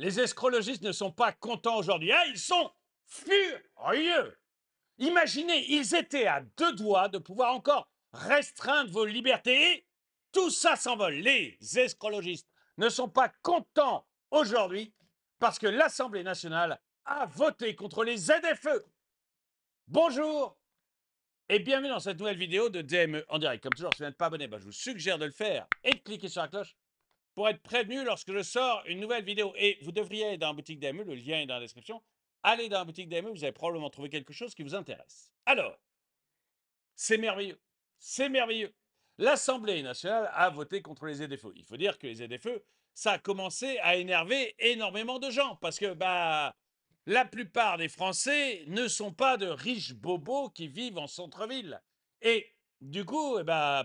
Les escrologistes ne sont pas contents aujourd'hui. Ah, ils sont furieux. Imaginez, ils étaient à deux doigts de pouvoir encore restreindre vos libertés. Et tout ça s'envole. Les escrologistes ne sont pas contents aujourd'hui parce que l'Assemblée nationale a voté contre les ZFE. Bonjour et bienvenue dans cette nouvelle vidéo de DME en direct. Comme toujours, si vous n'êtes pas abonné, je vous suggère de le faire et de cliquer sur la cloche pour être prévenu lorsque je sors une nouvelle vidéo. Et vous devriez aller dans la boutique DME, le lien est dans la description. Allez dans la boutique DME, vous allez probablement trouver quelque chose qui vous intéresse. Alors, c'est merveilleux, c'est merveilleux. L'Assemblée nationale a voté contre les ZFE. Il faut dire que les ZFE, ça a commencé à énerver énormément de gens parce que la plupart des Français ne sont pas de riches bobos qui vivent en centre-ville. Et du coup,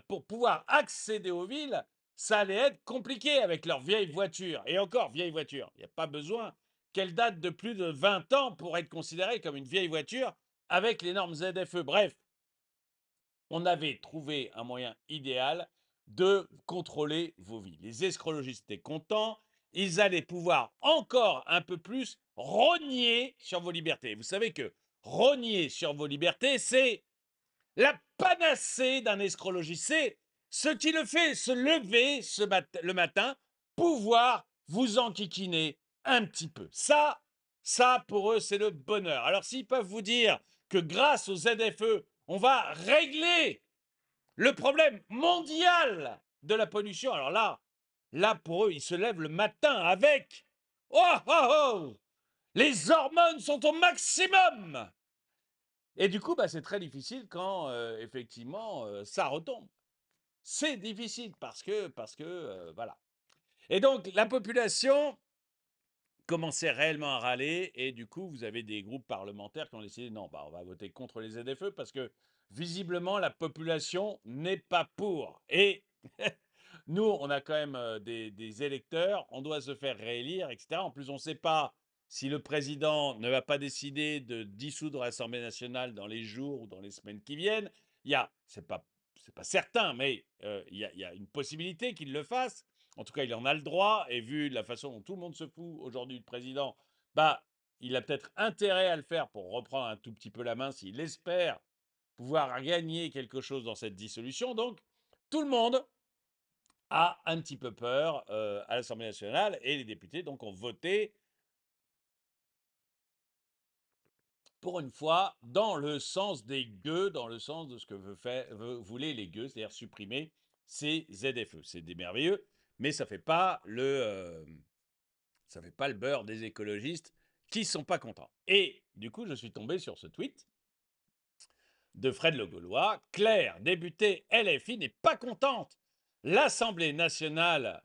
pour pouvoir accéder aux villes, ça allait être compliqué avec leurs vieilles voitures. Et encore, vieilles voitures. Il n'y a pas besoin qu'elles datent de plus de 20 ans pour être considérées comme une vieille voiture avec les normes ZFE. Bref, on avait trouvé un moyen idéal de contrôler vos vies. Les escrologistes étaient contents, ils allaient pouvoir encore un peu plus rogner sur vos libertés. Vous savez que rogner sur vos libertés, c'est la panacée d'un escrologiste. C'est ce qui le fait se lever le matin, pouvoir vous enquiquiner un petit peu. Ça pour eux, c'est le bonheur. Alors s'ils peuvent vous dire que grâce aux ZFE, on va régler le problème mondial de la pollution, alors là pour eux, ils se lèvent le matin avec oh oh oh, les hormones sont au maximum. Et du coup, c'est très difficile quand effectivement ça retombe. C'est difficile parce que voilà. Et donc la population commençait réellement à râler et du coup, vous avez des groupes parlementaires qui ont décidé non, on va voter contre les ZFE parce que visiblement la population n'est pas pour. Et nous, on a quand même des électeurs, on doit se faire réélire, etc. En plus, on ne sait pas si le président ne va pas décider de dissoudre l'Assemblée nationale dans les jours ou dans les semaines qui viennent. C'est pas certain, mais il y a une possibilité qu'il le fasse. En tout cas, il en a le droit. Et vu la façon dont tout le monde se fout aujourd'hui du président, il a peut-être intérêt à le faire pour reprendre un tout petit peu la main s'il espère pouvoir gagner quelque chose dans cette dissolution. Donc, tout le monde a un petit peu peur à l'Assemblée nationale et les députés donc ont voté pour une fois dans le sens des gueux, dans le sens de ce que voulaient les gueux, c'est-à-dire supprimer ces ZFE. C'est des merveilleux, mais ça fait pas le beurre des écologistes qui sont pas contents. Et du coup, je suis tombé sur ce tweet de Fred Le Gaulois. Claire, députée LFI, n'est pas contente. L'Assemblée nationale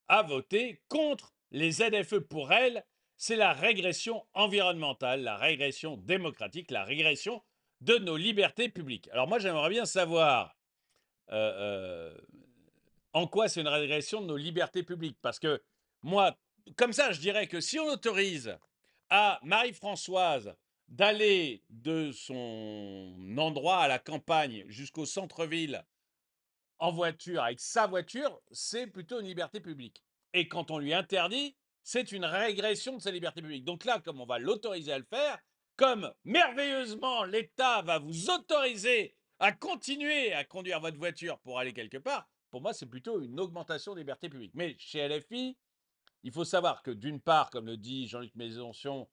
a voté contre les ZFE. Pour elle, c'est la régression environnementale, la régression démocratique, la régression de nos libertés publiques. Alors moi, j'aimerais bien savoir euh, en quoi c'est une régression de nos libertés publiques. Parce que moi, comme ça, je dirais que si on autorise à Marie-Françoise d'aller de son endroit à la campagne jusqu'au centre-ville en voiture, avec sa voiture, c'est plutôt une liberté publique. Et quand on lui interdit, c'est une régression de sa liberté publique. Donc là, comme on va l'autoriser à le faire, comme merveilleusement l'État va vous autoriser à continuer à conduire votre voiture pour aller quelque part, pour moi, c'est plutôt une augmentation des libertés publiques. Mais chez LFI, il faut savoir que d'une part, comme le dit Jean-Luc Mélenchon,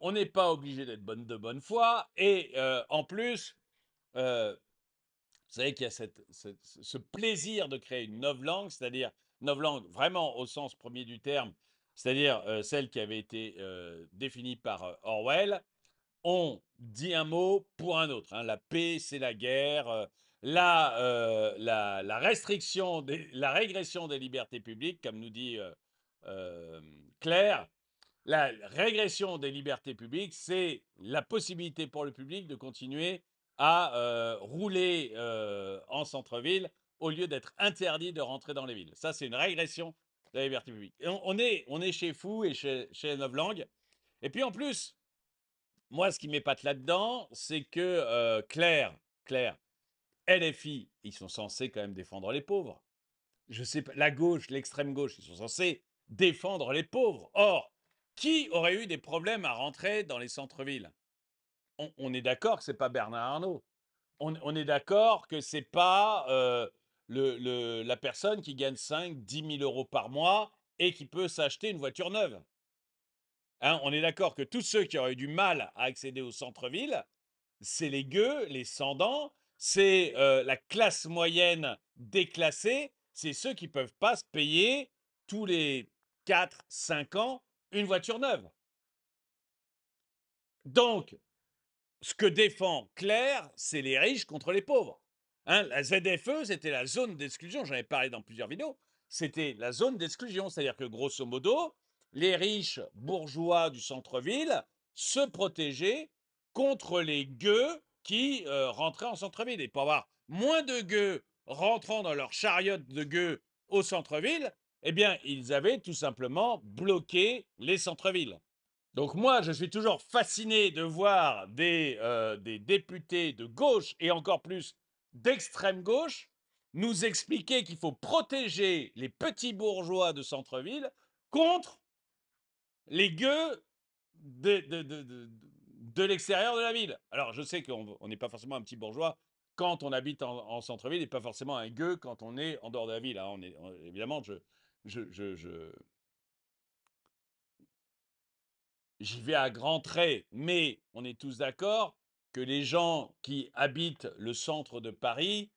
on n'est pas obligé d'être de bonne foi. Et en plus, euh, vous savez qu'il y a ce plaisir de créer une novlangue, c'est-à-dire novlangue vraiment au sens premier du terme, c'est-à-dire celle qui avait été définie par Orwell. On dit un mot pour un autre, hein. La paix, c'est la guerre. La la régression des libertés publiques, comme nous dit euh, Claire, la régression des libertés publiques, c'est la possibilité pour le public de continuer à rouler en centre-ville au lieu d'être interdit de rentrer dans les villes. Ça, c'est une régression de la liberté publique. Et on est chez Fou et chez les Novlangue. Et puis en plus, moi, ce qui m'épate là-dedans, c'est que Claire, LFI, ils sont censés quand même défendre les pauvres. Je sais pas, la gauche, l'extrême gauche, ils sont censés défendre les pauvres. Or, qui aurait eu des problèmes à rentrer dans les centres-villes? On est d'accord que ce n'est pas Bernard Arnault. On est d'accord que ce n'est pas la personne qui gagne 5 000 – 10 000 € par mois et qui peut s'acheter une voiture neuve. Hein, on est d'accord que tous ceux qui auraient eu du mal à accéder au centre-ville, c'est les gueux, les sans-dents, c'est la classe moyenne déclassée, c'est ceux qui ne peuvent pas se payer tous les 4 – 5 ans une voiture neuve. Donc, ce que défend Claire, c'est les riches contre les pauvres. Hein, la ZFE, c'était la zone d'exclusion, j'en ai parlé dans plusieurs vidéos, c'était la zone d'exclusion, c'est-à-dire que grosso modo, les riches bourgeois du centre-ville se protégeaient contre les gueux qui rentraient en centre-ville. Et pour avoir moins de gueux rentrant dans leur chariote de gueux au centre-ville, eh bien, ils avaient tout simplement bloqué les centres-villes. Donc moi, je suis toujours fasciné de voir des députés de gauche et encore plus d'extrême gauche nous expliquer qu'il faut protéger les petits bourgeois de centre-ville contre les gueux de l'extérieur de la ville. Alors je sais qu'on n'est pas forcément un petit bourgeois quand on habite en centre-ville et pas forcément un gueux quand on est en dehors de la ville. Hein. Évidemment, j'y vais à grands traits, mais on est tous d'accord que les gens qui habitent le centre de Paris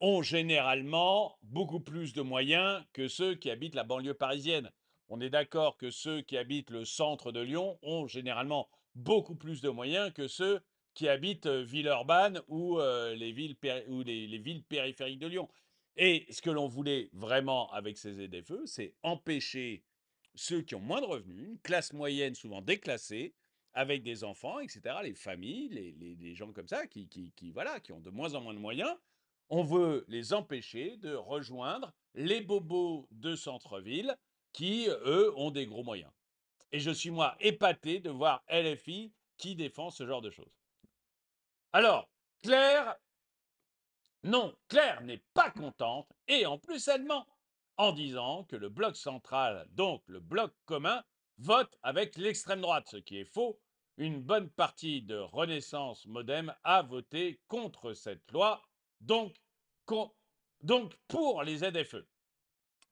ont généralement beaucoup plus de moyens que ceux qui habitent la banlieue parisienne. On est d'accord que ceux qui habitent le centre de Lyon ont généralement beaucoup plus de moyens que ceux qui habitent Villeurbanne ou, les villes périphériques de Lyon. Et ce que l'on voulait vraiment avec ces ZFE, c'est empêcher ceux qui ont moins de revenus, une classe moyenne souvent déclassée, avec des enfants, etc., les familles, les gens comme ça, voilà, qui ont de moins en moins de moyens, on veut les empêcher de rejoindre les bobos de centre-ville qui, eux, ont des gros moyens. Et je suis, moi, épaté de voir LFI qui défend ce genre de choses. Alors, Claire, non, Claire n'est pas contente et en plus elle ment en disant que le bloc central, donc le bloc commun, vote avec l'extrême droite, ce qui est faux. Une bonne partie de Renaissance Modem a voté contre cette loi, donc, donc pour les ZFE.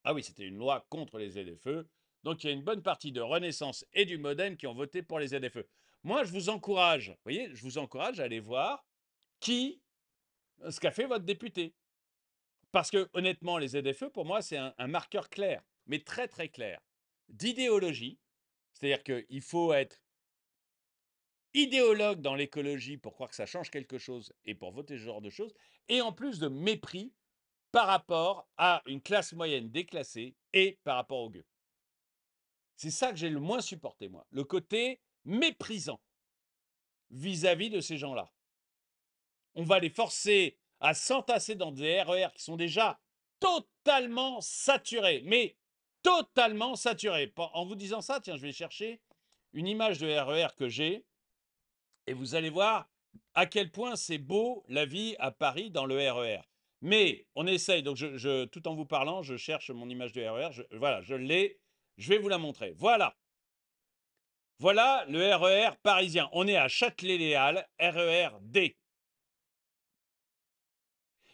Ah oui, c'était une loi contre les ZFE. Donc il y a une bonne partie de Renaissance et du Modem qui ont voté pour les ZFE. Moi, je vous encourage, vous voyez, je vous encourage à aller voir ce qu'a fait votre député. Parce que honnêtement, les ZFE, pour moi, c'est un marqueur clair, mais très très clair, d'idéologie. C'est-à-dire qu'il faut être idéologue dans l'écologie pour croire que ça change quelque chose et pour voter ce genre de choses, et en plus de mépris par rapport à une classe moyenne déclassée et par rapport aux gueux. C'est ça que j'ai le moins supporté, moi, le côté méprisant vis-à-vis de ces gens-là. On va les forcer à s'entasser dans des RER qui sont déjà totalement saturés, mais totalement saturés. En vous disant ça, tiens, je vais chercher une image de RER que j'ai et vous allez voir à quel point c'est beau la vie à Paris dans le RER. Mais on essaye, donc tout en vous parlant, je cherche mon image de RER. Voilà, je l'ai, je vais vous la montrer. Voilà. Voilà le RER parisien. On est à Châtelet-Les-Halles, RER D.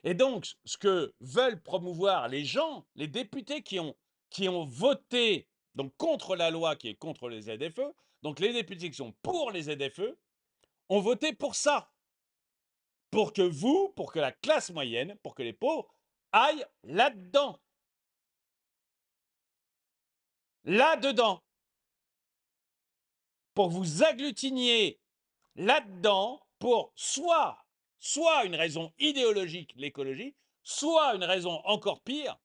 Et donc, ce que veulent promouvoir les gens, les députés qui ont voté donc, contre la loi qui est contre les ZFE, donc les députés qui sont pour les ZFE, ont voté pour ça. Pour que vous, pour que la classe moyenne, pour que les pauvres aillent là-dedans. Là-dedans. Pour que vous agglutiniez là-dedans pour soit une raison idéologique, l'écologie, soit une raison encore pire,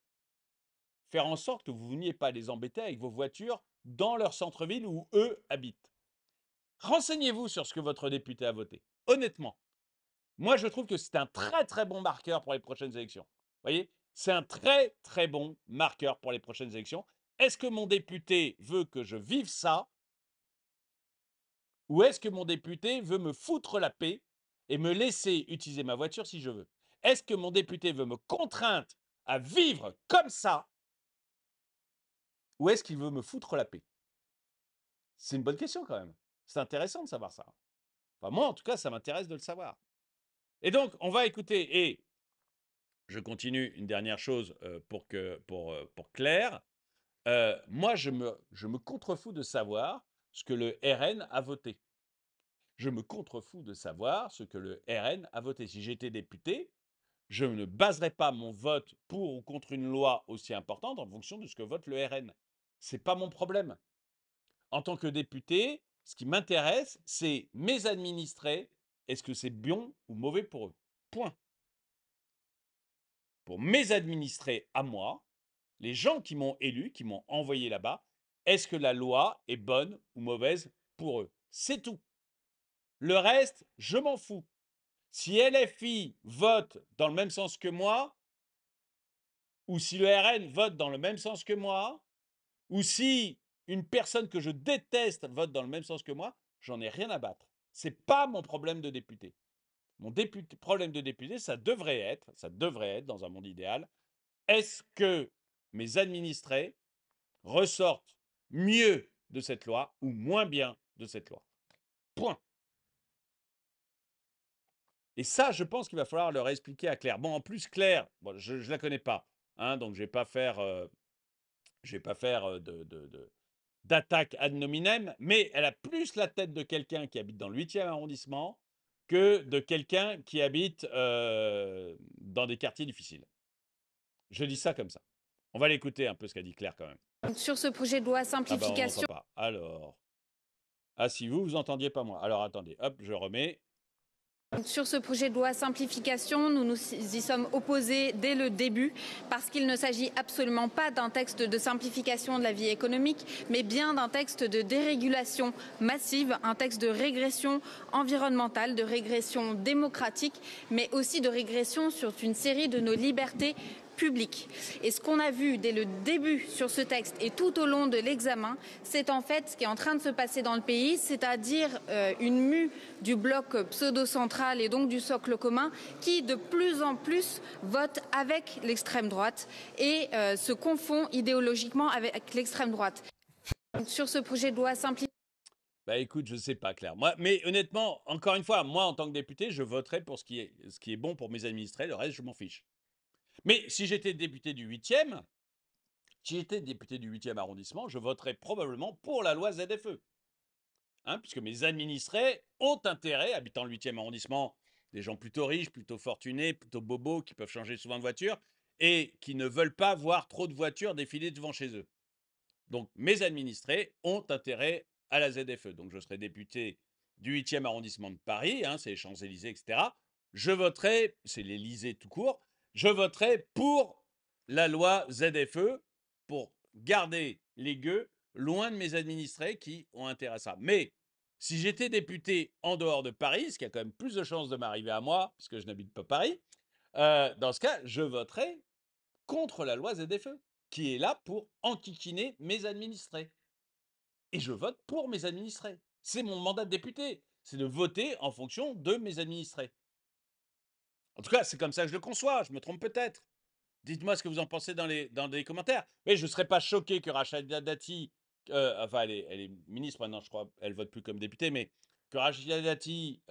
faire en sorte que vous ne veniez pas les embêter avec vos voitures dans leur centre-ville où eux habitent. Renseignez-vous sur ce que votre député a voté. Honnêtement, moi je trouve que c'est un très très bon marqueur pour les prochaines élections. Vous voyez, c'est un très très bon marqueur pour les prochaines élections. Est-ce que mon député veut que je vive ça ou est-ce que mon député veut me foutre la paix et me laisser utiliser ma voiture si je veux? Est-ce que mon député veut me contraindre à vivre comme ça ou est-ce qu'il veut me foutre la paix? C'est une bonne question quand même. C'est intéressant de savoir ça. Enfin, moi, en tout cas, ça m'intéresse de le savoir. Et donc, on va écouter, et je continue une dernière chose pour Claire. Moi, je me contrefous de savoir ce que le RN a voté. Je me contrefous de savoir ce que le RN a voté. Si j'étais député, je ne baserais pas mon vote pour ou contre une loi aussi importante en fonction de ce que vote le RN. C'est pas mon problème. En tant que député, ce qui m'intéresse, c'est mes administrés. Est-ce que c'est bon ou mauvais pour eux? Point. Pour mes administrés à moi, les gens qui m'ont élu, qui m'ont envoyé là-bas, est-ce que la loi est bonne ou mauvaise pour eux? C'est tout. Le reste, je m'en fous. Si LFI vote dans le même sens que moi, ou si le RN vote dans le même sens que moi, ou si une personne que je déteste vote dans le même sens que moi, j'en ai rien à battre. C'est pas mon problème de député. Mon problème de député, ça devrait être dans un monde idéal, est-ce que mes administrés ressortent mieux de cette loi ou moins bien de cette loi? Point. Et ça, je pense qu'il va falloir leur expliquer à Claire. Bon, en plus, Claire, bon, je ne la connais pas, hein, donc je ne vais pas faire, d'attaque ad nominem, mais elle a plus la tête de quelqu'un qui habite dans le 8e arrondissement que de quelqu'un qui habite dans des quartiers difficiles. Je dis ça comme ça. On va l'écouter un peu ce qu'a dit Claire quand même. Sur ce projet de loi Ah bah on n'entend simplification. pas. Alors. Ah si vous entendiez pas moi. Alors attendez, hop, je remets. Sur ce projet de loi simplification, nous nous y sommes opposés dès le début parce qu'il ne s'agit absolument pas d'un texte de simplification de la vie économique, mais bien d'un texte de dérégulation massive, un texte de régression environnementale, de régression démocratique, mais aussi de régression sur une série de nos libertés public. Et ce qu'on a vu dès le début sur ce texte et tout au long de l'examen, c'est en fait ce qui est en train de se passer dans le pays, c'est-à-dire une mue du bloc pseudo-central et donc du socle commun qui de plus en plus vote avec l'extrême droite et se confond idéologiquement avec l'extrême droite. Sur ce projet de loi simplifié. Bah écoute, je sais pas, Claire. Moi, mais honnêtement, encore une fois, moi en tant que député, je voterai pour ce qui est bon pour mes administrés. Le reste, je m'en fiche. Mais si j'étais député du 8e, si j'étais député du 8e arrondissement, je voterais probablement pour la loi ZFE. Hein, puisque mes administrés ont intérêt, habitant le 8e arrondissement, des gens plutôt riches, plutôt fortunés, plutôt bobos, qui peuvent changer souvent de voiture, et qui ne veulent pas voir trop de voitures défiler devant chez eux. Donc mes administrés ont intérêt à la ZFE. Donc je serai député du 8e arrondissement de Paris, hein, c'est les Champs-Élysées, etc. Je voterai, c'est l'Élysée tout court, je voterai pour la loi ZFE pour garder les gueux loin de mes administrés qui ont intérêt à ça. Mais si j'étais député en dehors de Paris, ce qui a quand même plus de chances de m'arriver à moi, puisque je n'habite pas Paris, dans ce cas, je voterai contre la loi ZFE, qui est là pour enquiquiner mes administrés. Et je vote pour mes administrés. C'est mon mandat de député, c'est de voter en fonction de mes administrés. En tout cas, c'est comme ça que je le conçois, je me trompe peut-être. Dites-moi ce que vous en pensez dans les commentaires. Mais je ne serais pas choqué que Rachida Dati, enfin elle est ministre maintenant, je crois, elle vote plus comme députée, mais que Rachida Dati,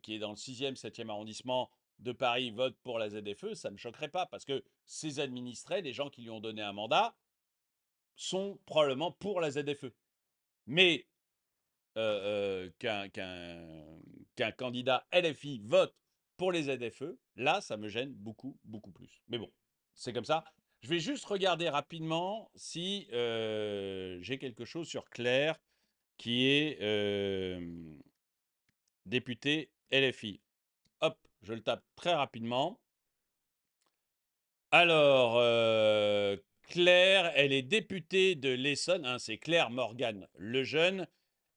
qui est dans le 6e, 7e arrondissement de Paris, vote pour la ZFE, ça ne me choquerait pas, parce que ses administrés, les gens qui lui ont donné un mandat, sont probablement pour la ZFE. Mais qu'un candidat LFI vote pour les ZFE, là, ça me gêne beaucoup, beaucoup plus. Mais bon, c'est comme ça. Je vais juste regarder rapidement si j'ai quelque chose sur Claire, qui est député LFI. Hop, je le tape très rapidement. Alors, Claire, elle est députée de l'Essonne, hein, c'est Claire Morgan Lejeune.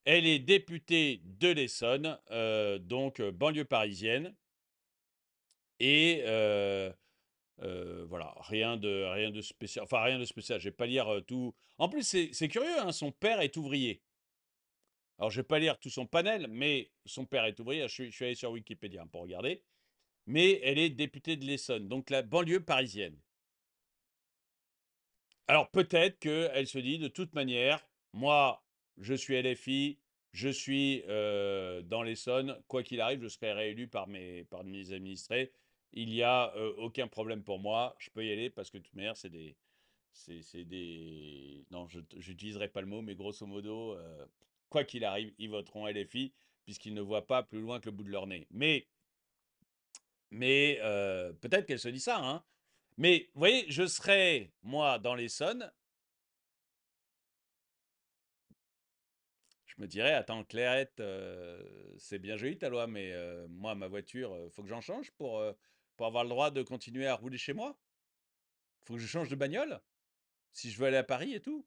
Elle est députée de l'Essonne, donc banlieue parisienne. Et voilà, rien de spécial. Enfin, rien de spécial, je vais pas lire tout. En plus, c'est curieux, hein, son père est ouvrier. Alors, je vais pas lire tout son panel, mais son père est ouvrier. Je suis allé sur Wikipédia pour regarder. Mais elle est députée de l'Essonne, donc la banlieue parisienne. Alors peut-être qu'elle se dit de toute manière, moi, je suis LFI, je suis dans l'Essonne, quoi qu'il arrive, je serai réélu par mes administrés. Il n'y a aucun problème pour moi, je peux y aller parce que de toute manière, c'est des... Non, je n'utiliserai pas le mot, mais grosso modo, quoi qu'il arrive, ils voteront LFI puisqu'ils ne voient pas plus loin que le bout de leur nez. Mais peut-être qu'elle se dit ça, hein. Mais vous voyez, je serai, moi, dans l'Essonne, je me dirais, attends, Clairette, c'est bien joli ta loi, mais moi, ma voiture, faut que j'en change pour avoir le droit de continuer à rouler chez moi. Faut que je change de bagnole si je veux aller à Paris et tout.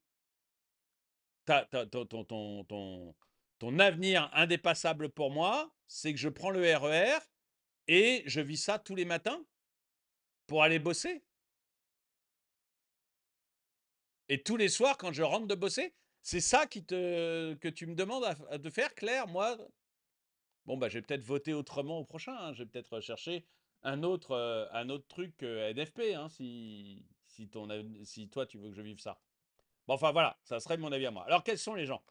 Ton avenir indépassable pour moi, c'est que je prends le RER et je vis ça tous les matins pour aller bosser. Et tous les soirs, quand je rentre de bosser, c'est ça que tu me demandes de faire, Claire. Moi, bon, bah, je vais peut-être voter autrement au prochain, hein. Je vais peut-être chercher un autre truc NFP, hein, si toi, tu veux que je vive ça. Bon, enfin, voilà, ça serait mon avis à moi. Alors, quels sont les gens?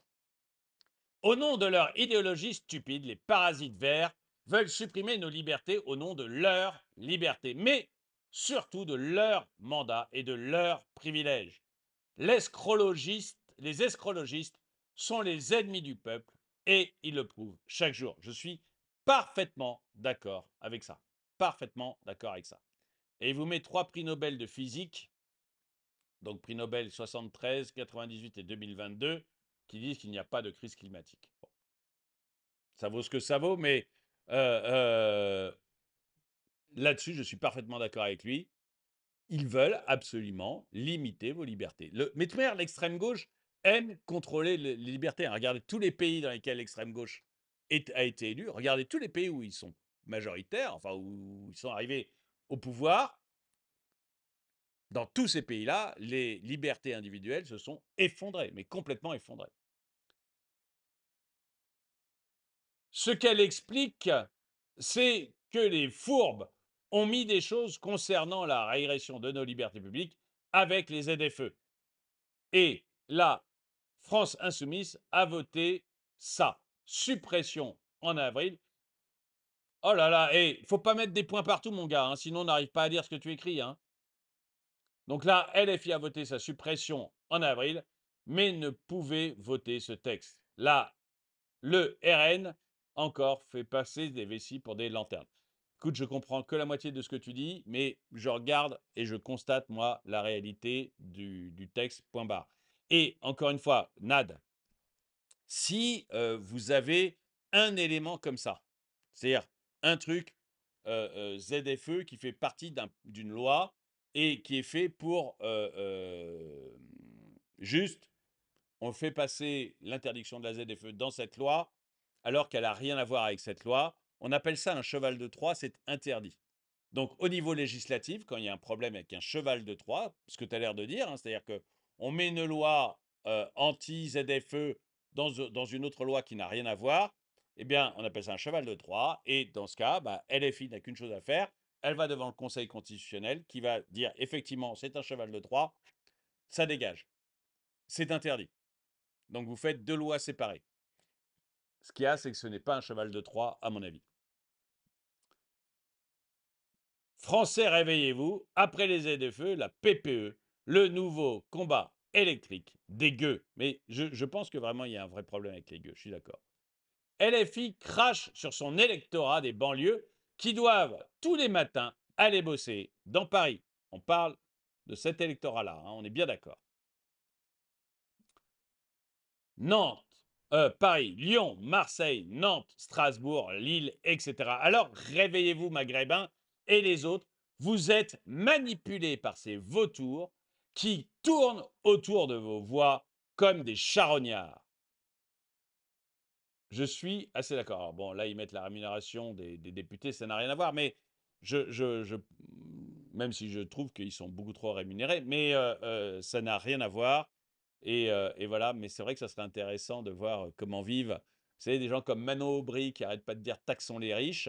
Au nom de leur idéologie stupide, les parasites verts veulent supprimer nos libertés au nom de leur liberté, mais surtout de leur mandat et de leurs privilèges. Les escrologistes sont les ennemis du peuple et ils le prouvent chaque jour. Je suis parfaitement d'accord avec ça. Parfaitement d'accord avec ça. Et il vous met 3 prix Nobel de physique, donc prix Nobel 73, 98 et 2022, qui disent qu'il n'y a pas de crise climatique. Bon, ça vaut ce que ça vaut, mais là-dessus, je suis parfaitement d'accord avec lui. Ils veulent absolument limiter vos libertés. Mais de toute manière, l'extrême gauche aime contrôler les libertés. Regardez tous les pays dans lesquels l'extrême gauche a été élue. Regardez tous les pays où ils sont majoritaires, enfin où ils sont arrivés au pouvoir. Dans tous ces pays-là, les libertés individuelles se sont effondrées, mais complètement effondrées. Ce qu'elle explique, c'est que les fourbes ont mis des choses concernant la régression de nos libertés publiques avec les ZFE. Et la France insoumise a voté ça. Suppression en avril. Oh là là, il ne faut pas mettre des points partout, mon gars, hein, sinon on n'arrive pas à lire ce que tu écris, hein. Donc là, LFI a voté sa suppression en avril, mais ne pouvait voter ce texte. Là, le RN, encore, fait passer des vessies pour des lanternes. Écoute, je comprends que la moitié de ce que tu dis, mais je regarde et je constate, moi, la réalité du texte, point barre. Et encore une fois, Nad, si vous avez un élément comme ça, c'est-à-dire un truc ZFE qui fait partie d'une loi et qui est fait pour juste, on fait passer l'interdiction de la ZFE dans cette loi alors qu'elle n'a rien à voir avec cette loi. On appelle ça un cheval de Troie, c'est interdit. Donc au niveau législatif, quand il y a un problème avec un cheval de Troie, ce que tu as l'air de dire, hein, c'est-à-dire qu'on met une loi anti-ZFE dans une autre loi qui n'a rien à voir, eh bien on appelle ça un cheval de Troie. Et dans ce cas, bah, LFI n'a qu'une chose à faire, elle va devant le Conseil constitutionnel qui va dire effectivement c'est un cheval de Troie, ça dégage, c'est interdit. Donc vous faites deux lois séparées. Ce qu'il y a, c'est que ce n'est pas un cheval de Troie, à mon avis. Français, réveillez-vous, après les ZFE, la PPE, le nouveau combat électrique des gueux. Mais je pense que vraiment, il y a un vrai problème avec les gueux, je suis d'accord. LFI crache sur son électorat des banlieues qui doivent tous les matins aller bosser dans Paris. On parle de cet électorat-là, hein, on est bien d'accord. Nantes, Paris, Lyon, Marseille, Nantes, Strasbourg, Lille, etc. Alors réveillez-vous, maghrébins et les autres, vous êtes manipulés par ces vautours qui tournent autour de vos voix comme des charognards. Je suis assez d'accord. Alors bon, là, ils mettent la rémunération des députés, ça n'a rien à voir, mais même si je trouve qu'ils sont beaucoup trop rémunérés, mais ça n'a rien à voir. Et voilà, mais c'est vrai que ça serait intéressant de voir comment vivent, vous savez, des gens comme Manon Aubry qui n'arrêtent pas de dire taxons les riches.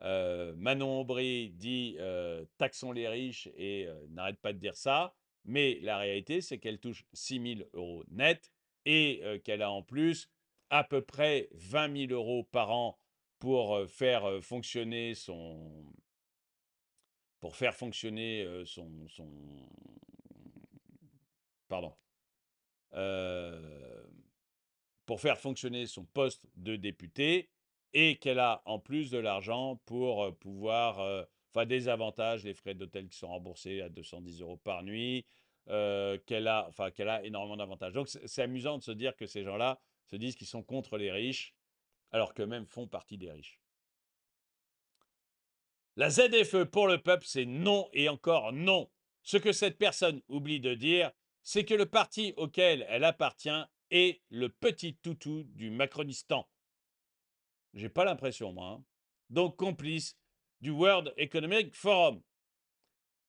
Manon Aubry dit taxons les riches et n'arrête pas de dire ça. Mais la réalité, c'est qu'elle touche 6 000 € net et qu'elle a en plus à peu près 20 000 € par an pour faire fonctionner son pardon, heu, pour faire fonctionner son poste de député et qu'elle a en plus de l'argent pour pouvoir, enfin des avantages, les frais d'hôtel qui sont remboursés à 210 € par nuit, qu'elle a énormément d'avantages. Donc c'est amusant de se dire que ces gens-là se disent qu'ils sont contre les riches, alors qu'eux-mêmes font partie des riches. La ZFE pour le peuple, c'est non et encore non. Ce que cette personne oublie de dire, c'est que le parti auquel elle appartient est le petit toutou du Macronistan. J'ai pas l'impression, moi, hein. Donc complice du World Economic Forum.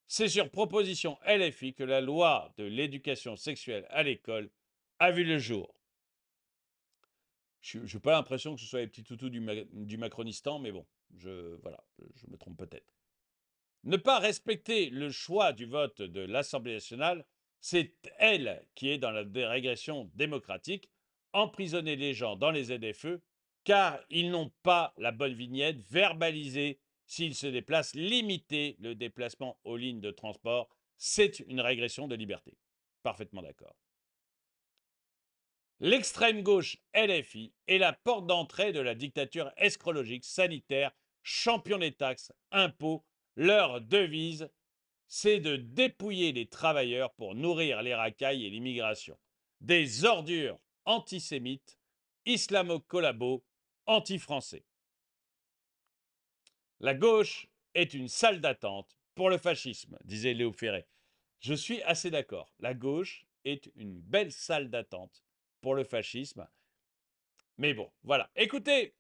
C'est sur proposition LFI que la loi de l'éducation sexuelle à l'école a vu le jour. Je n'ai pas l'impression que ce soit les petits toutous du Macronistan, mais bon, voilà, je me trompe peut-être. Ne pas respecter le choix du vote de l'Assemblée nationale, c'est elle qui est dans la dérégression démocratique, emprisonner les gens dans les ZFE, car ils n'ont pas la bonne vignette, verbaliser s'ils se déplacent, limiter le déplacement aux lignes de transport, c'est une régression de liberté. Parfaitement d'accord. L'extrême gauche LFI est la porte d'entrée de la dictature escrologique sanitaire, champion des taxes, impôts. Leur devise, c'est de dépouiller les travailleurs pour nourrir les racailles et l'immigration. Des ordures antisémites, islamo-collabos, anti-français. La gauche est une salle d'attente pour le fascisme, disait Léo Ferré. Je suis assez d'accord. La gauche est une belle salle d'attente pour le fascisme. Mais bon, voilà. Écoutez,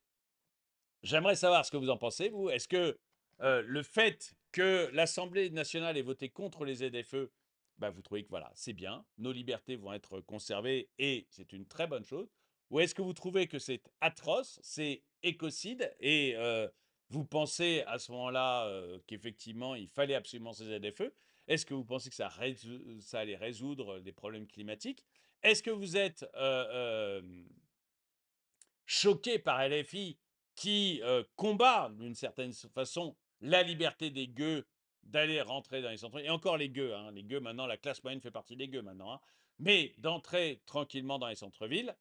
j'aimerais savoir ce que vous en pensez, vous. Est-ce que le fait que l'Assemblée nationale ait voté contre les ZFE, bah, vous trouvez que voilà, c'est bien, nos libertés vont être conservées et c'est une très bonne chose? Ou est-ce que vous trouvez que c'est atroce, c'est écocide et vous pensez à ce moment-là qu'effectivement il fallait absolument ces ZFE? Est-ce que vous pensez que ça allait résoudre les problèmes climatiques? Est-ce que vous êtes choqué par LFI qui combat d'une certaine façon la liberté des gueux d'aller rentrer dans les centres-villes. Et encore hein, les gueux maintenant, la classe moyenne fait partie des gueux maintenant, hein, mais d'entrer tranquillement dans les centres-villes.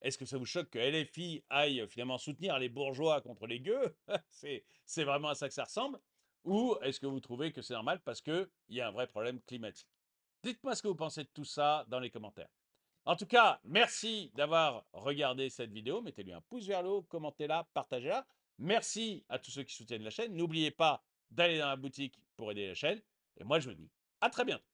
Est-ce que ça vous choque que LFI aille finalement soutenir les bourgeois contre les gueux? C'est vraiment à ça que ça ressemble. Ou est-ce que vous trouvez que c'est normal parce qu'il y a un vrai problème climatique? Dites-moi ce que vous pensez de tout ça dans les commentaires. En tout cas, merci d'avoir regardé cette vidéo. Mettez-lui un pouce vers le haut, commentez-la, partagez-la. Merci à tous ceux qui soutiennent la chaîne. N'oubliez pas d'aller dans la boutique pour aider la chaîne. Et moi, je vous dis à très bientôt.